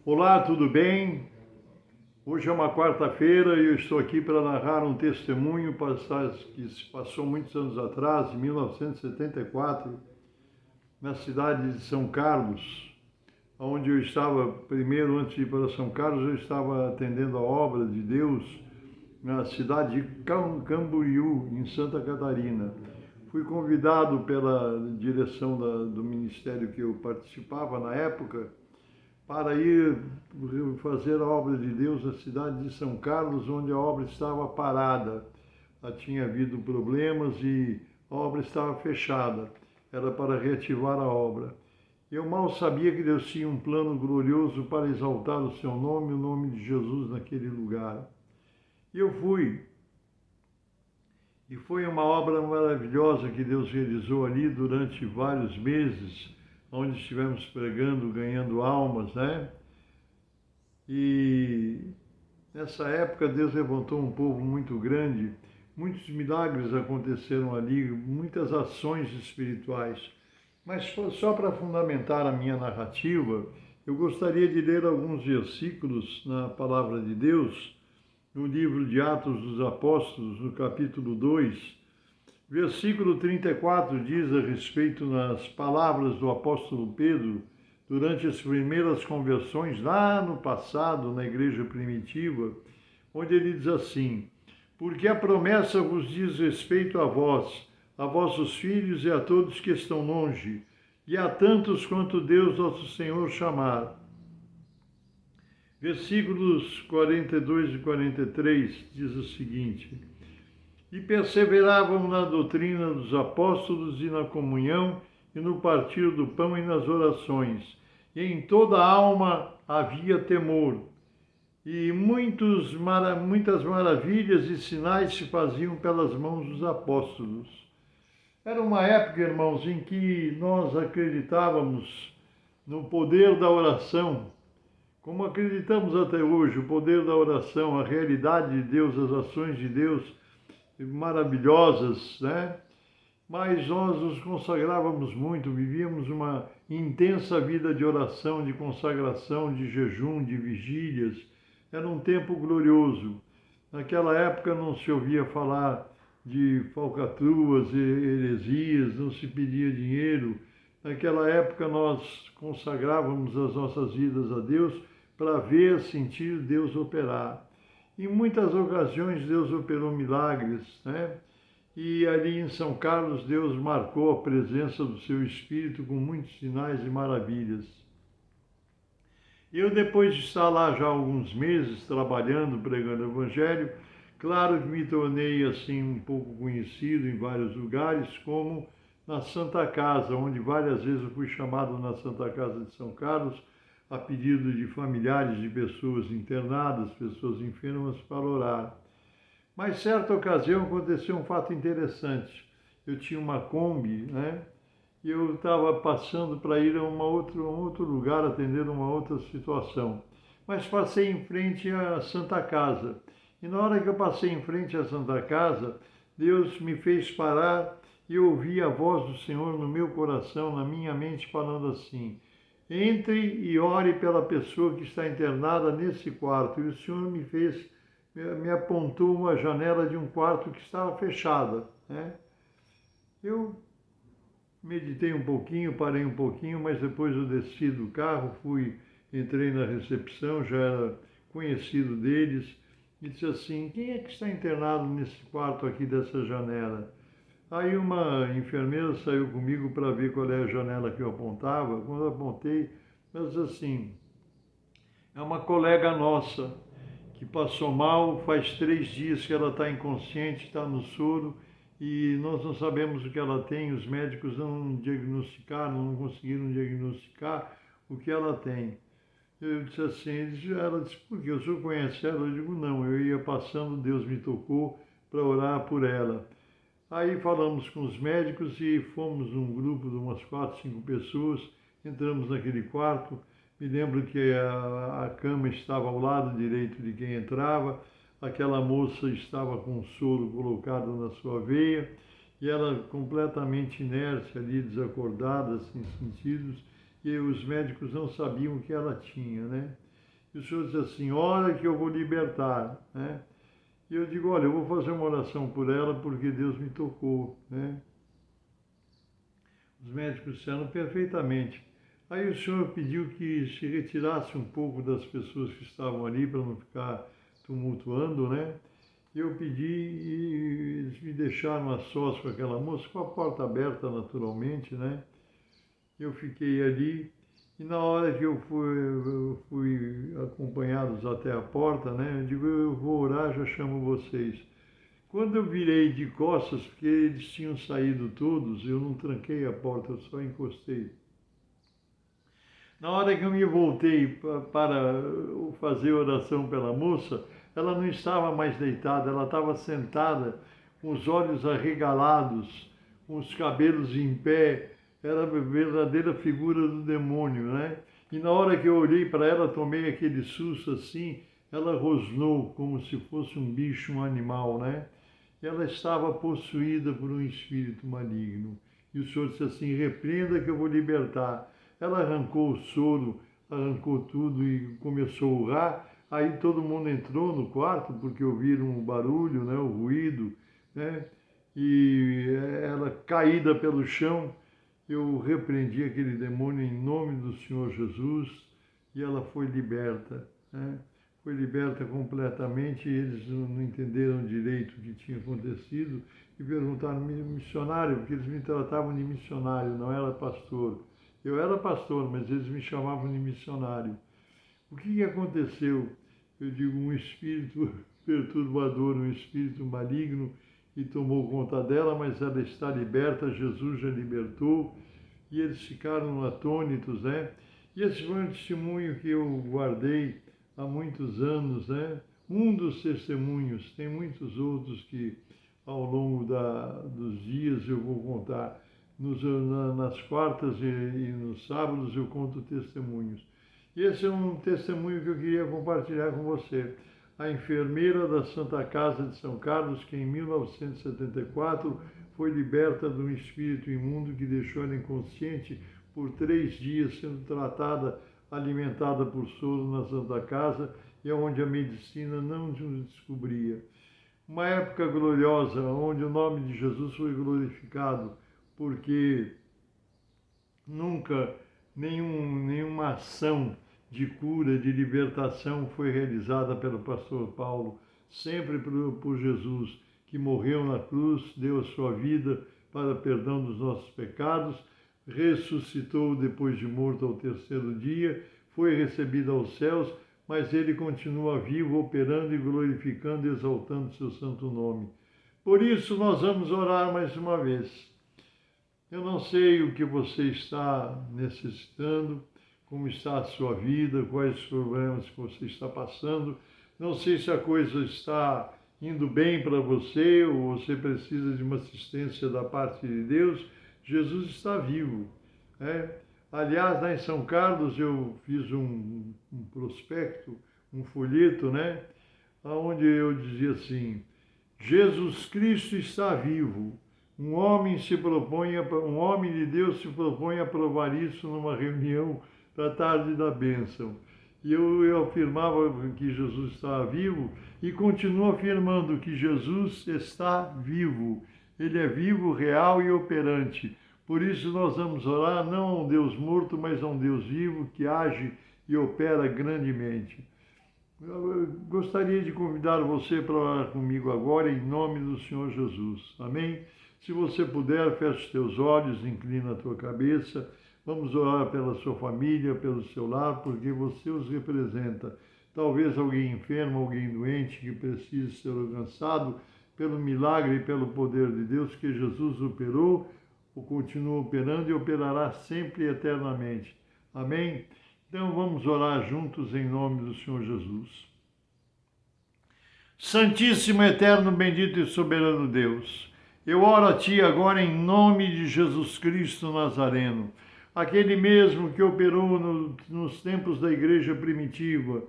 Olá, tudo bem? Hoje é uma quarta-feira e eu estou aqui para narrar um testemunho que se passou muitos anos atrás, em 1974, na cidade de São Carlos, onde eu estava, primeiro, antes de ir para São Carlos, eu estava atendendo a obra de Deus na cidade de Camboriú, em Santa Catarina. Fui convidado pela direção do ministério que eu participava na época para ir fazer a obra de Deus na cidade de São Carlos, onde a obra estava parada. Tinha havido problemas e a obra estava fechada. Era para reativar a obra. Eu mal sabia que Deus tinha um plano glorioso para exaltar o seu nome, o nome de Jesus naquele lugar. E eu fui. E foi uma obra maravilhosa que Deus realizou ali durante vários meses, onde estivemos pregando, ganhando almas, né? E nessa época Deus levantou um povo muito grande, muitos milagres aconteceram ali, muitas ações espirituais. Mas só para fundamentar a minha narrativa, eu gostaria de ler alguns versículos na Palavra de Deus, no livro de Atos dos Apóstolos, no capítulo 2, versículo 34 diz a respeito nas palavras do apóstolo Pedro, durante as primeiras conversões lá no passado, na igreja primitiva, onde ele diz assim: porque a promessa vos diz respeito a vós, a vossos filhos e a todos que estão longe, e a tantos quanto Deus nosso Senhor chamar. Versículos 42 e 43 diz o seguinte: e perseveravam na doutrina dos apóstolos e na comunhão, e no partir do pão e nas orações. E em toda a alma havia temor. E muitas maravilhas e sinais se faziam pelas mãos dos apóstolos. Era uma época, irmãos, em que nós acreditávamos no poder da oração, como acreditamos até hoje, o poder da oração, a realidade de Deus, as ações de Deus, maravilhosas, né? Mas nós nos consagrávamos muito, vivíamos uma intensa vida de oração, de consagração, de jejum, de vigílias. Era um tempo glorioso. Naquela época não se ouvia falar de falcatruas e heresias, não se pedia dinheiro. Naquela época nós consagrávamos as nossas vidas a Deus para ver, sentir Deus operar. Em muitas ocasiões Deus operou milagres, né? E ali em São Carlos Deus marcou a presença do seu Espírito com muitos sinais e maravilhas. Eu, depois de estar lá já alguns meses trabalhando, pregando o Evangelho, claro que me tornei assim um pouco conhecido em vários lugares, como na Santa Casa, onde várias vezes eu fui chamado na Santa Casa de São Carlos a pedido de familiares de pessoas internadas, pessoas enfermas, para orar. Mas certa ocasião aconteceu um fato interessante. Eu tinha uma Kombi, né? E eu estava passando para ir a um outro lugar, atender uma outra situação. Mas passei em frente à Santa Casa. E na hora que eu passei em frente à Santa Casa, Deus me fez parar e eu ouvi a voz do Senhor no meu coração, na minha mente, falando assim: entre e ore pela pessoa que está internada nesse quarto. E o Senhor me apontou uma janela de um quarto que estava fechada, né? Eu meditei um pouquinho, parei um pouquinho, mas depois eu desci do carro, entrei na recepção, já era conhecido deles, e disse assim: quem é que está internado nesse quarto aqui dessa janela? Aí uma enfermeira saiu comigo para ver qual é a janela que eu apontava. Quando eu apontei, ela disse assim: é uma colega nossa que passou mal, faz 3 dias que ela está inconsciente, está no soro, e nós não sabemos o que ela tem, os médicos não diagnosticaram, não conseguiram diagnosticar o que ela tem. Eu disse assim, ela disse: por que o senhor conhece ela? Eu digo: não, eu ia passando, Deus me tocou para orar por ela. Aí falamos com os médicos e fomos num grupo de umas 4, 5 pessoas, entramos naquele quarto. Me lembro que a cama estava ao lado direito de quem entrava, aquela moça estava com um soro colocado na sua veia, e ela completamente inerte ali, desacordada, sem sentidos, e os médicos não sabiam o que ela tinha, né? E o Senhor disse assim, ora que eu vou libertar, né? E eu digo, olha, eu vou fazer uma oração por ela porque Deus me tocou, né? Os médicos disseram perfeitamente. Aí o Senhor pediu que se retirasse um pouco das pessoas que estavam ali para não ficar tumultuando, né? Eu pedi e eles me deixaram a sós com aquela moça, com a porta aberta naturalmente, né? Eu fiquei ali e na hora que eu fui acompanhados até a porta, né? Eu digo, eu vou orar, já chamo vocês. Quando eu virei de costas, porque eles tinham saído todos, eu não tranquei a porta, eu só encostei. Na hora que eu me voltei para fazer oração pela moça, ela não estava mais deitada, ela estava sentada, com os olhos arregalados, com os cabelos em pé, era a verdadeira figura do demônio, né? E na hora que eu olhei para ela, tomei aquele susto assim, ela rosnou como se fosse um bicho, um animal, né? Ela estava possuída por um espírito maligno. E o Senhor disse assim, repreenda que eu vou libertar. Ela arrancou o soro, arrancou tudo e começou a urrar. Aí todo mundo entrou no quarto porque ouviram o barulho, né, o ruído, né? E ela caída pelo chão, eu repreendi aquele demônio em nome do Senhor Jesus e ela foi liberta, né? Foi liberta completamente, e eles não entenderam direito o que tinha acontecido e perguntaram, missionário, porque eles me tratavam de missionário, não era pastor. Eu era pastor, mas eles me chamavam de missionário. O que aconteceu? Eu digo, um espírito perturbador, um espírito maligno, e tomou conta dela, mas ela está liberta, Jesus já libertou, e eles ficaram atônitos, né? E esse foi um testemunho que eu guardei há muitos anos, né? Um dos testemunhos, tem muitos outros que ao longo dos dias eu vou contar. Nas quartas e nos sábados eu conto testemunhos. E esse é um testemunho que eu queria compartilhar com você. A enfermeira da Santa Casa de São Carlos, que em 1974 foi liberta de um espírito imundo que deixou ela inconsciente por 3 dias, sendo tratada, alimentada por soro na Santa Casa, e onde a medicina não descobria. Uma época gloriosa, onde o nome de Jesus foi glorificado, porque nunca nenhuma ação de cura, de libertação foi realizada pelo pastor Paulo, sempre por Jesus, que morreu na cruz, deu a sua vida para perdão dos nossos pecados, ressuscitou depois de morto ao 3º dia, foi recebido aos céus, mas ele continua vivo, operando e glorificando e exaltando seu santo nome. Por isso nós vamos orar mais uma vez. Eu não sei o que você está necessitando, como está a sua vida, quais os problemas que você está passando. Não sei se a coisa está indo bem para você ou você precisa de uma assistência da parte de Deus. Jesus está vivo, né? Aliás, lá em São Carlos eu fiz um prospecto, um folheto, né? Onde eu dizia assim, Jesus Cristo está vivo. Um homem de Deus se propõe a provar isso numa reunião da tarde da bênção. E eu afirmava que Jesus estava vivo e continuo afirmando que Jesus está vivo. Ele é vivo, real e operante. Por isso nós vamos orar não a um Deus morto, mas a um Deus vivo que age e opera grandemente. Eu gostaria de convidar você para orar comigo agora em nome do Senhor Jesus. Amém? Se você puder, feche os teus olhos, inclina a tua cabeça. Vamos orar pela sua família, pelo seu lar, porque você os representa. Talvez alguém enfermo, alguém doente que precise ser alcançado pelo milagre e pelo poder de Deus que Jesus operou, ou continua operando e operará sempre e eternamente. Amém? Então vamos orar juntos em nome do Senhor Jesus. Santíssimo, eterno, bendito e soberano Deus, eu oro a Ti agora em nome de Jesus Cristo Nazareno, aquele mesmo que operou nos tempos da igreja primitiva,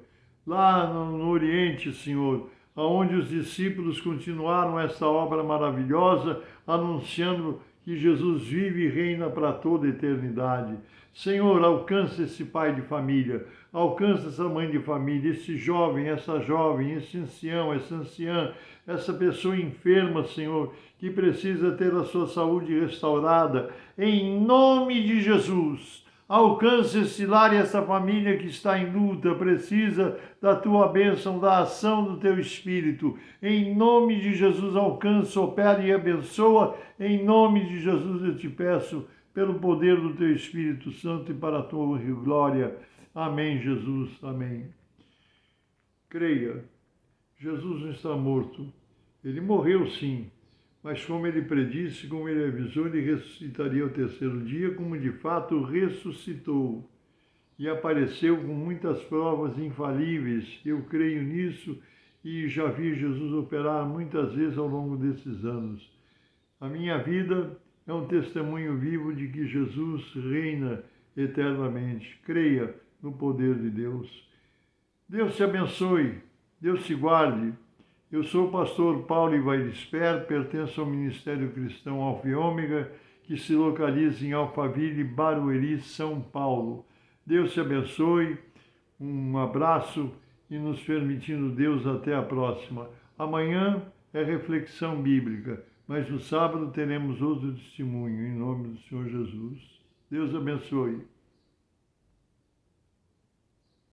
lá no Oriente, Senhor, onde os discípulos continuaram essa obra maravilhosa, anunciando que Jesus vive e reina para toda a eternidade. Senhor, alcança esse pai de família, alcança essa mãe de família, esse jovem, esse ancião, essa anciã, essa pessoa enferma, Senhor, que precisa ter a sua saúde restaurada. Em nome de Jesus, alcance esse lar e essa família que está em luta, precisa da tua bênção, da ação do teu Espírito. Em nome de Jesus, alcança, opera e abençoa. Em nome de Jesus eu te peço, pelo poder do teu Espírito Santo e para a tua honra e glória. Amém, Jesus. Amém. Creia, Jesus não está morto. Ele morreu sim, mas como ele predisse, como ele avisou, ele ressuscitaria ao terceiro dia, como de fato ressuscitou. E apareceu com muitas provas infalíveis. Eu creio nisso e já vi Jesus operar muitas vezes ao longo desses anos. A minha vida é um testemunho vivo de que Jesus reina eternamente. Creia no poder de Deus. Deus te abençoe, Deus te guarde. Eu sou o pastor Paulo Ivair, pertenço ao Ministério Cristão Alfa e Ômega, que se localiza em Alphaville, Barueri, São Paulo. Deus te abençoe, um abraço e nos permitindo Deus até a próxima. Amanhã é reflexão bíblica, mas no sábado teremos outro testemunho, em nome do Senhor Jesus. Deus abençoe.